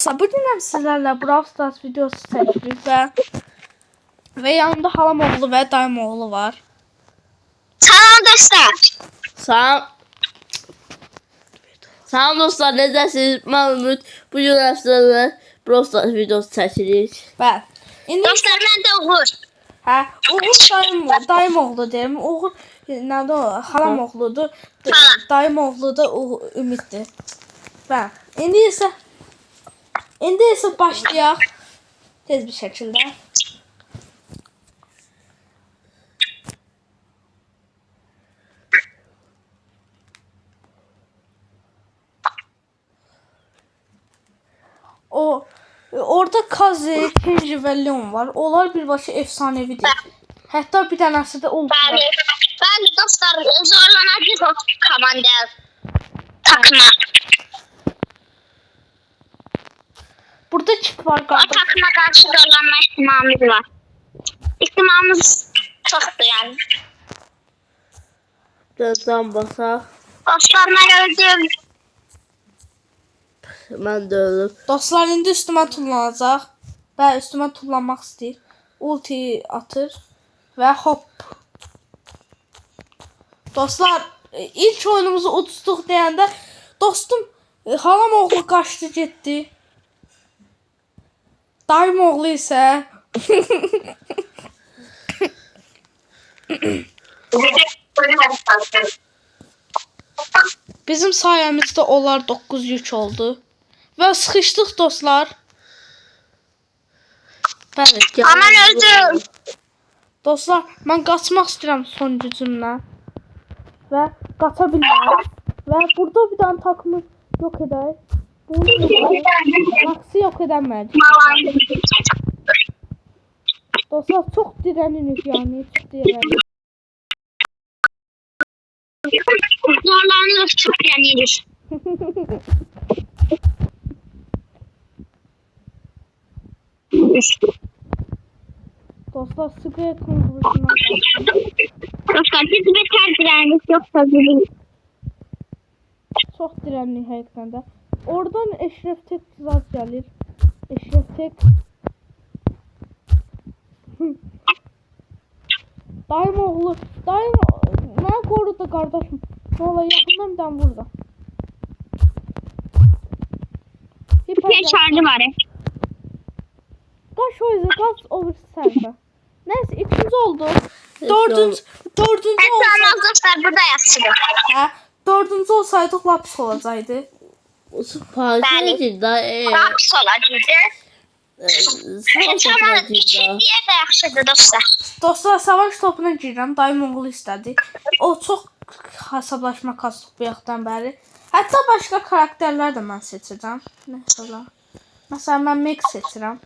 Dostlar bugün hem sizlerle Brawl Stars videosu çekiyoruz ve yanımda halam oğlu ve dayım oğlu var. Salam dostlar. Salam dostlar, necəsiniz? Mən Ümid. Bugün sizlərlə Brawl Stars videosu çəkirik. Bəli. İndi Dostlar mən də Uğur. hə, Uğur dayım oğlu deyim. Uğur nədir o? Halam oğludur. Dayım oğlu da Ümiddir. Bəli. İndi isə başlayaq tez bir şəkildə. Orada Kazi, Kenji ve Leon var. Onlar birbaşa efsanevidir. Hatta bir tanesi de ultra. Ben dostlar zorlanacağız o komanda takıma. Burada çift var O kardeş. takıma karşı zorlanma ihtimalimiz var. İhtimalimiz çoktu yani. Gözdən basaq. Dostlar ben öldüm. Mən də ölüm. Dostlar indi üstüme tullanacaq. Və üstüme tullanmaq istəyir. Ulti atır və hop. Dostlar ilk oyunumuzu uduzduq deyəndə dostum halam oğlu qaçdı getdi. Dayım oğlu isə bizim sayemizde onlar 9-3 oldu. Və sıxışdıq dostlar. Bəli. Aman öldüm. Dostlar, mən qaçmaq istəyirəm son gücümlə. Və qaça bilmirəm. Və burada bir dənə takımı yox edək. Maxi yox edəməyəcək. Dostlar, çox dirənirik yəni, çox dirənirik. Zorlanıyoruz çok yanıyoruz. Dostlar, sıkıya konkursundan qaçdım. Dostlar biz beter direnimiz yoksa bizim. Çox dirənirik həqiqətən də. Oradan Eşref Tek zat gəlir. Eşref Tek. Dayım oğlu. Dayım mən qorudu qardaşım. Valla yaxından bir dənə vurdu. Bir şarjı var. Qaç o yüzden qaç o birisi sərdə. Neyse ikinci oldu. Dördüncü Esra'nın olsaydı. dostlar burada yaşıyor. Hə, dördüncü olsaydıq lapis olacaqdı. Parçaydı da. Hapis olacaqdı. Tamam, ikinciye de yaxşıdır dostlar. Dostlar savaş topuna girirəm. Dayım oğlu istədi. O çox hesablaşma kastıq bu yaxdan bəri. Hətta başqa karakterlər də mən seçəcəm. Məsələn mən Meg seçirəm.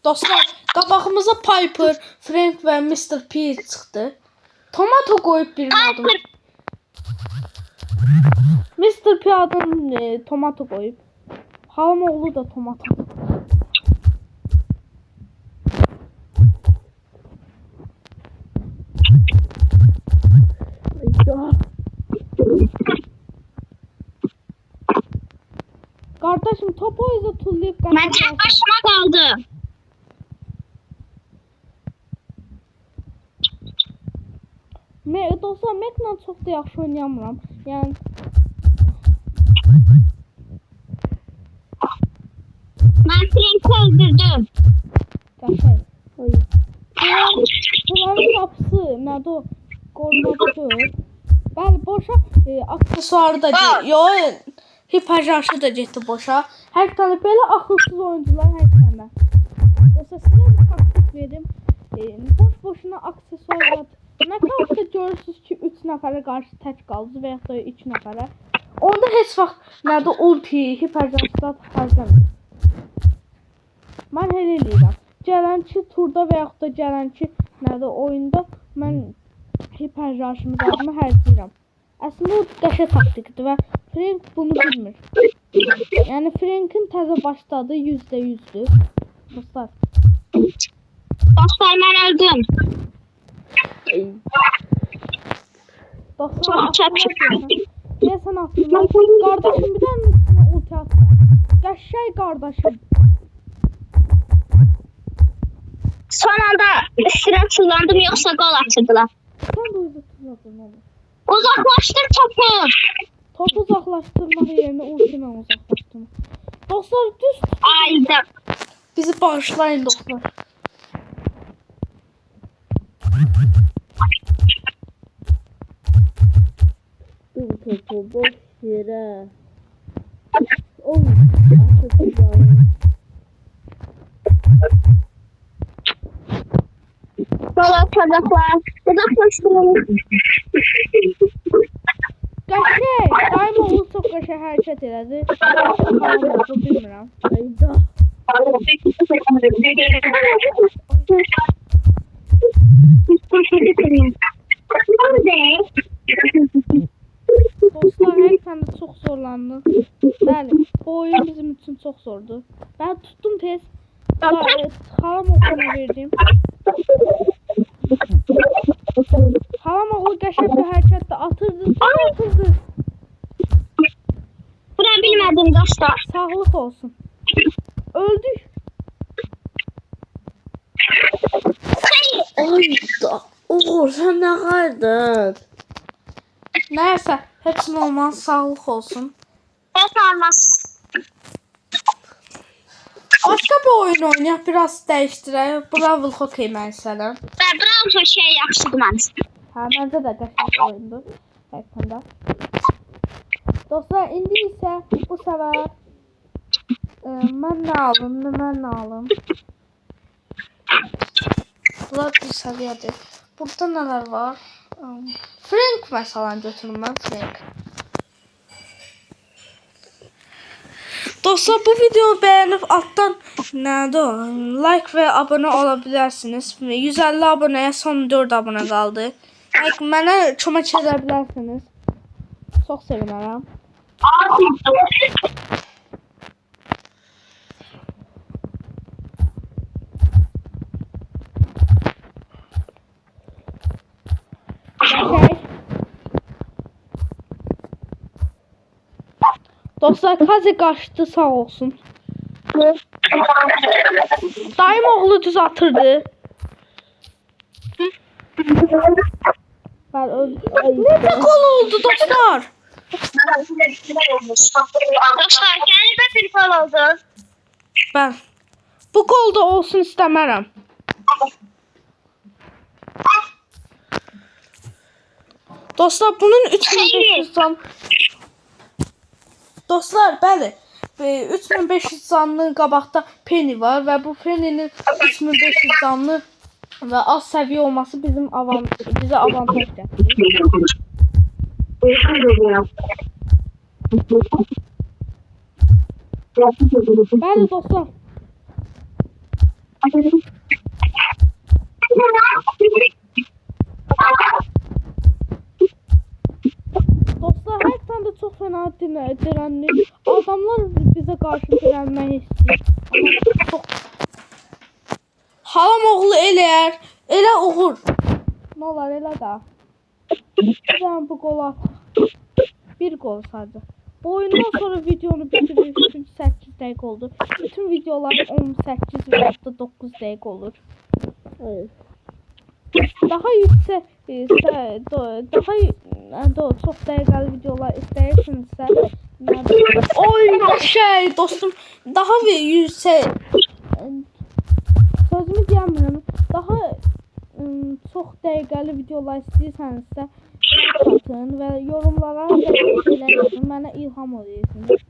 Dostlar, qabağımıza Piper, Frank və Mr. P çıxdı. Tomato qoyub birinin adını. Mr. P adını Tomato qoyub. Halam oğlu da Tomato. Kardeşim topu o yüzden tullayıp Ben tek başıma kaldım. Dostlar Mac'la çok da yaxşı oynayamıram. Yani Ben Frank'i öldürdüm. qəşəng. Bunların qapısı nədir o? Qorumadıdır. Bəli, boşa aksesuarı da hiperjarşı da getdi boşa. Hər tane belə axılsız oyuncular hər tane. Dostlar sizə bir taktik verim. Boş-boşuna aksesuar var. Nə kadar da görürsünüz ki 3 nəfərə qarşı tək qaldınız və ya da 2 nəfərə. Onda heç vaxt nədir ulti, hiperjarşı harcamayın. Mən elə eləyirəm. Gələnki turda və yaxud da gələnki nədir oyunda mən hiperjarşımı adımı hərcəyirəm. Əslində o qəşə taktikdir və Frank bunu bilmir. Yəni Frank'in təzə başladığı %100'dür. Dostlar. Dostlar ben öldüm. Ay, Dostlar Çok çok niye sen attın? Kardeşim bir tane üstüne ulti attı. Qəşəng kardeşim. Son anda süre kullandım yoksa gol atırdılar. Sen de uzatmadın onu. Uzaklaştır topu. Top uzaklaştırma yerine ulti ilə uzaklaştırma. Dostlar düz Ayda. bizi bağışlayın dostlar. dur topu boş yere. Oy. Artık güzel. Gol atacaklar. Uzaklaştıralım. Qəşəng. Daim oğlu çox qəşəng hərəkət elədi. Qalanı bilmirəm. Ayda. Dostlar həqiqətən də çox zorlandı. Bəli, bu oyun bizim üçün çox zordu. Ben tuttum tez. Xalam oğluna verdim. Xalam oğlu qəşəng bir hərəkətlə atırdı, atırdı. Bunu bilmedim dostlar. Sağlık olsun. Öldük. Ayda. Uğur sen ne kaydın? Neyse, hepsinin olmaz. Sağlık olsun. Evet olmaz. Başka bir oyun oynayaq, biraz dəyişdirək. Brawl Hockey məsələn. Ve bravo şey yapıştırdım ben. Hə, məncə də qəşəng oyundur. Həqiqətən də. Dostlar, indi isə bu səfər mən nə alım? Bunlar bir səviyyədir. Burada nələr var? Frank məsələn götürüm mən, Frank. Dostlar, bu videoyu beğenip alttan like ve abone olabilirsiniz. 150 aboneye son 4 abone kaldı. Like, mənə kömək edə bilərsiniz. Çox sevinərəm. Dostlar, Kazi kaçtı, sağ olsun. Daim oğlu düz atırdı. Ben öldüm. Ne gol oldu dostlar? Dostlar kendime bir gol oldu. Ben. Bu gol da olsun istemərəm. Dostlar, bunun 3500 can. Dostlar, bəli. 3500 canlı qabaqda Penny var və bu Penny'nin 3500 canlı və az səviyyə olması bizə avantaj gətirir. Bəli dostlar. Dostlar, həqiqətən də çox fena dirənli. Adamlar bizə qarşı dirənmək istəyir. Amma çox... Halam oğlu eləyər. Elə uğur. Nə olar, elə də. Bizdən bu qol at. Bir qol sadəcə. Bu oyundan sonra videonu bitiririk. Çünki 8 dəqiq oldu. Bütün videolar 18 və ya 9 dəqiq olur. Evet. Daha yüksek çok değerli videolar istəyirsinizsə dostum, daha bir yüksek sözümü deyəmirəm, daha çox değerli videolar istəyirsənizsə atın və yorumlara yazın, mənə ilham oluyorsunuz.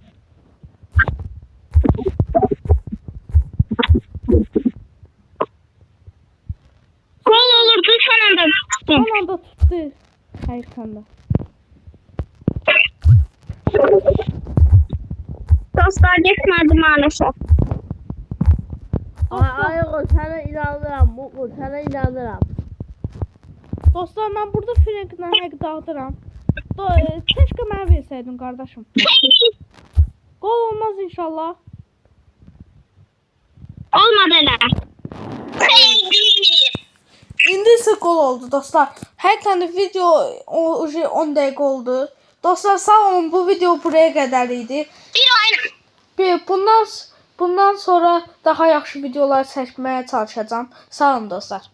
Gol olurdu son anda tuttum. Son anda tuttu. Həqiqətən də. Dostlar geçmedi maalesef. Ay Uğur sana inanırım. Uğur sana inanırım. Dostlar, mən burada Frank'la həqiq dağıdıram. Keşke mənə versəydin qardaşım. Gol olmaz inşallah. Olmadı elə. qol oldu dostlar. Həqiqətən də video 10 dəqiqə oldu. Dostlar sağ olun, bu video buraya qədər idi. Bir oyun. Bundan sonra daha yaxşı videolar çəkməyə çalışacağam. Sağ olun dostlar.